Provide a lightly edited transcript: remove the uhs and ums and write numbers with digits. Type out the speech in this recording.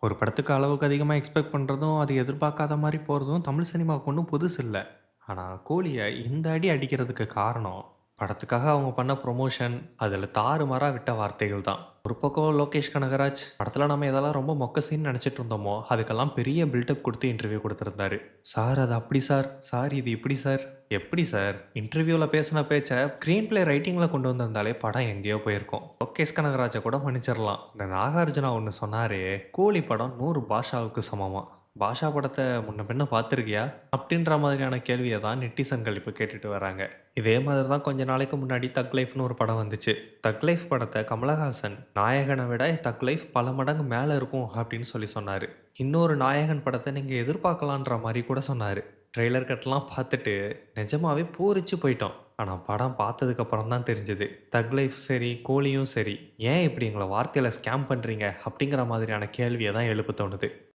ஒரு படத்துக்கு அளவுக்கு அதிகமா எக்ஸ்பெக்ட் பண்றதும், அது எதிர்பார்க்காத மாரி போறதும் தமிழ் சினிமாவுக்கு ஒண்ணும் புதுசு இல்ல. ஆனா, கோலிய இந்த அடி அடிக்கிறதுக்கு காரணம், படத்துக்காக அவங்க பண்ண ப்ரொமோஷன், அதுல தாறுமாறா விட்ட வார்த்தைகள் தான். ஒரு பக்கம் லோகேஷ் கனகராஜ், படத்துல நம்ம எதெல்லாம் ரொம்ப மொக்க சீன் நெனச்சிட்டு இருந்தோமோ, அதுக்கெல்லாம் பெரிய பில்டப் குடுத்து இன்டர்வியூ குடுத்திருந்தாரு. "சார் அது அப்படி சார். சார் இது இப்படி சார்." எப்படி சார்? இன்டர்வியூல பேசின பேச்ச ஸ்க்ரீன் பிளே ரைட்டிங்ல கொண்டு வந்திருந்தாலே படம் எங்கேயோ போயிருக்கும். லோகேஷ் கனகராஜ கூட மன்னிச்சிடலாம். இந்த நாகார்ஜுனா ஒண்ணு சொன்னாரே, "கூலி படம் 100 பாஷாவுக்கு சமமாம். பாஷா படத்த முன்ன பின்ன பார்த்திருக்கியா?" அப்படின்ற மாதிரியான கேள்விய தான் நெட்டிசன்கள் இப்ப கேட்டுட்டு வராங்க. இதே மாதிரி தான் கொஞ்ச நாளைக்கு முன்னாடி தக் லைஃப்னு ஒரு படம் வந்துச்சு. தக் லைஃப் படத்த கமலஹாசன், "நாயகன விட தக் லைஃப் பல மடங்கு மேல இருக்கும்" அப்படின்னு சொன்னாரு. இன்னொரு நாயகன் படத்த நீங்க எதிர்பார்க்கலான்ற மாரி கூட சொன்னாரு. ட்ரெய்லர் கட்லாம் பார்த்துட்டு நிஜமாவே பூரிச்சு போயிட்டோம். ஆனா படம் பார்த்ததுக்கு அப்புறம் தான் தெரிஞ்சது. தக் லைஃப் சரி, கோலியும் சரி, ஏன் இப்படி எங்கள வார்த்தையில ஸ்கேம் பண்றீங்க? அப்படிங்கிற மாதிரியான கேள்விய தான் எழுப்ப தோணுது.